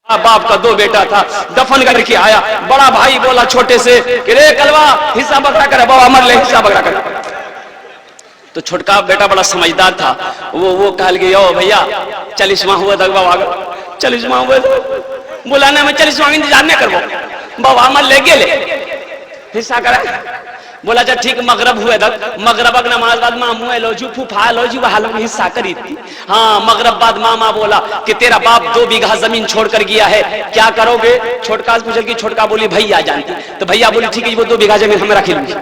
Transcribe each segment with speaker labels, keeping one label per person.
Speaker 1: बाप का 2 बेटा था, दफन करके आया। बड़ा भाई बोला छोटे से कि रे कलवा हिस्सा बकरा करे, बाबा मर ले हिस्सा बकरा करे। तो छोटका बेटा बड़ा समझदार था, वो कह गया ओ भैया 40वां हुआ था बाबा, 40वां हुआ था, बुलाने में 40वां इंतजार नहीं करबो, बाबा मर ले गेले हिस्सा करे। बोला जा ठीक, मगरब हुए तक मगरब नमाज बाद मामू लोजू फूफा लोजू हालों में हिस्सा करी थी। हाँ मगरब बाद मामा बोला कि तेरा बाप 2 बीघा जमीन छोड़कर गया है, क्या करोगे? छोटका पूछा कि छोटका बोली भैया जानती। तो भैया बोली ठीक है वो 2 बीघा जमीन हमें रखी लूंगी।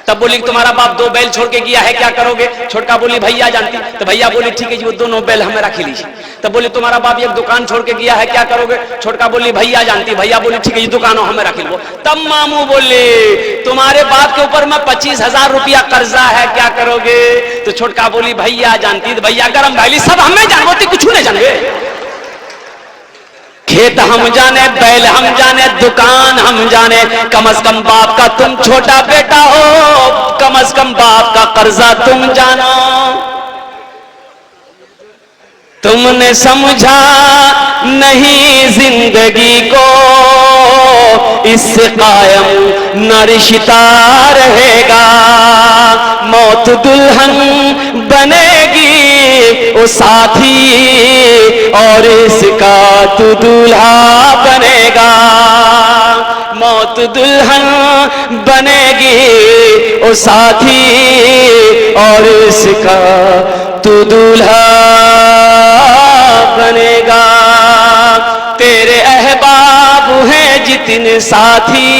Speaker 1: तब बोली तुम्हारा बाप 2 बैल छोड़ के गया है, क्या करोगे? छोटका बोली भैया जानती। तो भैया बोली ठीक है जी वो दोनों बैल हमें रखी लीजिए। तब बोली तुम्हारा बाप 1 दुकान छोड़ के गया है, क्या करोगे? छोटका बोली भैया जानती। भैया बोली ठीक है ये दुकानों हमें रख लो। तब मामू बोले तुम्हारे बाप के ऊपर में 25,000 रुपया कर्जा है, क्या करोगे? तो छोटका बोली भैया जानती। तो भैया गरम भाई सब हमें जानती, कुछ नहीं जानवे। खेत हम जाने, बैल हम जाने, दुकान हम जाने, कम से कम बाप का तुम छोटा बेटा हो, कम से कम बाप का कर्जा तुम जानो। तुमने समझा नहीं जिंदगी को, इससे कायम न रिश्ता रहेगा। मौत दुल्हन बनेगी ओ साथी, और इसका तू दूल्हा बनेगा। मौत दुल्हन बनेगी ओ साथी, और इसका तू दूल्हा बनेगा। तेरे अहबाब हैं जितने साथी,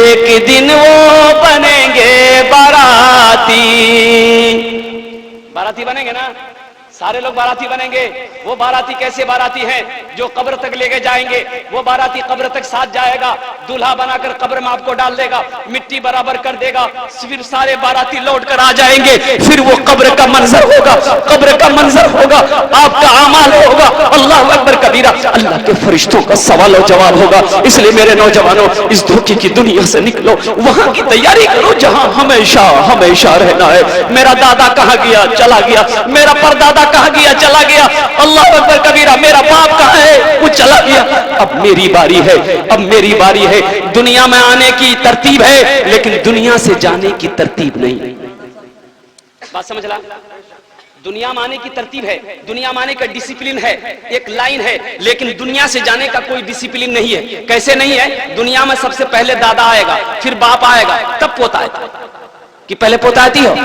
Speaker 1: एक दिन वो बनेंगे बाराती। बाराती बनेंगे ना, सारे लोग बाराती बनेंगे। वो बाराती कैसे बाराती हैं? जो कब्र तक लेके जाएंगे, वो बाराती कब्र तक साथ जाएगा, दूल्हा बनाकर कब्र में आपको डाल देगा, मिट्टी बराबर कर देगा, फिर सारे बाराती लौट कर आ जाएंगे। फिर वो कब्र का मंजर होगा, कब्र का मंजर होगा, आपका अमाल होगा, अल्लाह अकबर कबीरा, अल्लाह के फरिश्तों का सवाल और जवाब होगा। इसलिए मेरे नौजवानों इस धोखे की दुनिया से निकलो, वहां की तैयारी करो जहां हमेशा हमेशा रहना है। मेरा दादा कहां गया? चला गया। मेरा परदादा कहां गया? चला गया। अल्लाह अकबर कबीरा, मेरा बाप कहां है? वो चला गया। अब मेरी बारी है, अब मेरी बारी है। दुनिया में आने की तरतीब है, लेकिन दुनिया से जाने की तरतीब नहीं। बात समझ ला? दुनिया में आने की तरतीब है, दुनिया में आने का डिसिप्लिन है, एक लाइन है, लेकिन दुनिया से जाने का कोई डिसिप्लिन नहीं है। कैसे नहीं है? दुनिया में सबसे पहले दादा आएगा, फिर बाप आएगा, तब पोता आएगा। कि पहले पोता आती हो?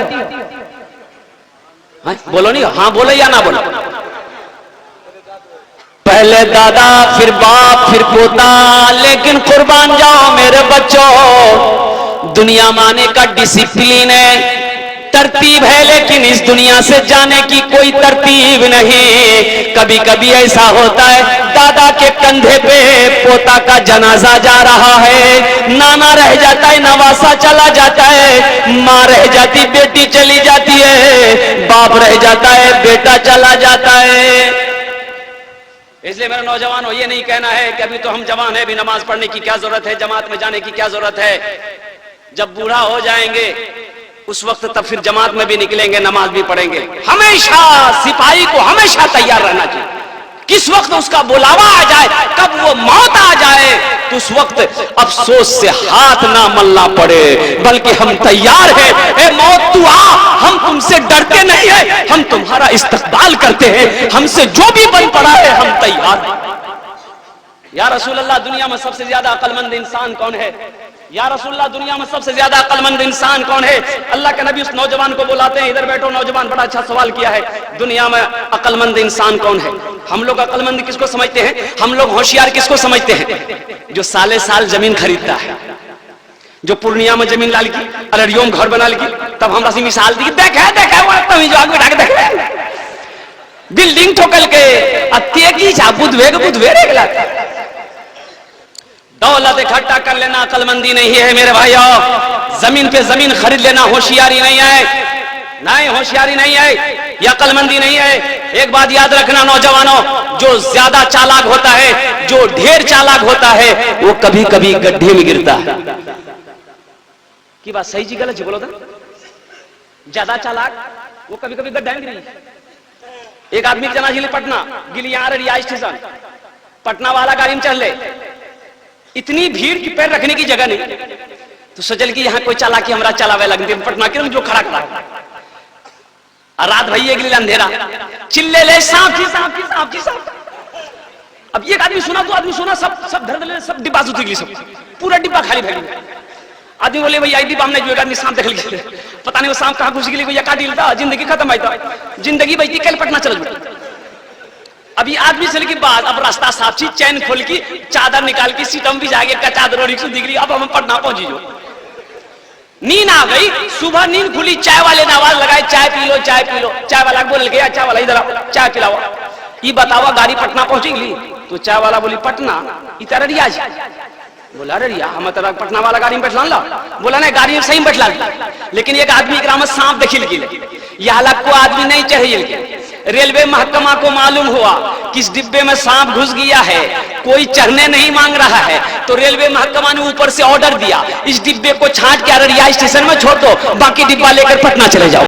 Speaker 1: हाँ? बोलो नहीं, हाँ बोलो या ना बोलो। पहले दादा, फिर बाप, फिर पोता। लेकिन कुर्बान जाओ मेरे बच्चों, दुनिया में आने का डिसिप्लिन है, तरतीब है, लेकिन इस दुनिया से जाने की कोई तरतीब नहीं। कभी कभी ऐसा होता है दादा के कंधे पे पोता का जनाजा जा रहा है, नाना रह जाता है, नवासा चला जाता है, माँ रह जाती, बेटी चली जाती है, बाप रह जाता है, बेटा चला जाता है। इसलिए मेरा नौजवानों ये नहीं कहना है कि अभी तो हम जवान हैं, अभी नमाज पढ़ने की क्या जरूरत है, जमात में जाने की क्या जरूरत है। जब बूढ़ा हो जाएंगे उस वक्त तब फिर जमात में भी निकलेंगे, नमाज भी पढ़ेंगे। हमेशा सिपाही को हमेशा तैयार रहना चाहिए। किस वक्त उसका बुलावा आ जाए, कब वो मौत आ जाए, तो उस वक्त अफसोस से हाथ ना मलना पड़े, बल्कि हम तैयार हैं। ए मौत तू आ, हम तुमसे डरते नहीं है, हम तुम्हारा इस्तकबाल करते हैं, हमसे जो भी बन पड़ा है हम तैयार हैं। या रसूल अल्लाह, दुनिया में सबसे ज्यादा अक्लमंद इंसान कौन है? या रसूलल्लाह, दुनिया में सबसे ज्यादा अक्लमंद इंसान कौन है? अल्लाह के नबी उस नौजवान को बुलाते हैं, इधर बैठो नौजवान, बड़ा अच्छा सवाल किया है, दुनिया में अक्लमंद इंसान कौन है? हम लोग अक्लमंद किसको समझते हैं? हम लोग होशियार किसको समझते हैं? जो साले साल जमीन खरीदता है, जो पूर्णिया में जमीन लाल की, अररियो में घर बना ली, तब हमरा से मिसाल दी, देखे बिल्डिंग ठोकल के तेगी जा बुधवेग दौलत इकट्ठा कर लेना अक्लमंदी नहीं है मेरे भाइयों। जमीन पे जमीन खरीद लेना होशियारी नहीं है, नहीं होशियारी नहीं है, यह अक्लमंदी नहीं है। एक बात याद रखना नौजवानों, जो ज्यादा चालाक होता है, जो ढेर चालाक होता है, वो कभी कभी गड्ढे में गिरता है। की बात सही जी गलत जी बोलो तो? ज्यादा चालाक वो कभी कभी गड्ढे में गिरी। एक आदमी जना जिले पटना गिलियार रिया स्टेशन, पटना वाला गाड़ी में चढ़ ले, इतनी भीड़ की पैर रखने की जगह नहीं, तो सोचल कि यहाँ कोई चला कि हमरा चलावे लगते पटना के जो खड़ा खड़ा रात भई एक अंधेरा चिल्ले ले सांप की सांप की सांप की सांप। अब एक आदमी सुना, तो आदमी सुना, सब धर ले, सब डिब्बा सुत गई, सब पूरा डिब्बा खाली भर गया। आदमी बोले भैया डिब्बा हमने जो एक आदमी सांप देख लिया, पता नहीं वो सांप कहाँ घुस गई, भैया का डील था, जिंदगी खत्म आई था, जिंदगी बचती कल पटना चल गई। अभी आदमी चल की बात, अब रास्ता साफ थी, चैन खोल की चादर निकाल की सीट हम भी जाके का चादर और दिख रही, अब हम पटना पहुंची जो। नींद आ गई, सुबह नींद खुली, चाय वाले ने आवाज लगाई चाय पी लो चाय पी लो। चाय वाला बोल गया, चाय वाला इधर आओ चाय पिलाओ। ये बतावा गाड़ी पटना पहुंचेगी? तो चाय वाला बोली पटना इतर रियाज। बोला अरे रिया हम तरह पटना वाला गाड़ी में बैठला ला। बोला नहीं गाड़ी में सही में बैठला, लेकिन एक आदमी के सांप देखिल की यह अलग को आदमी नहीं चाहिए। रेलवे महकमा को मालूम हुआ कि इस डिब्बे में सांप घुस गया है, कोई चढ़ने नहीं मांग रहा है, तो रेलवे महकमा ने ऊपर से ऑर्डर दिया इस डिब्बे को छांट के अररिया स्टेशन में छोड़ दो, बाकी डिब्बा लेकर पटना चले जाओ।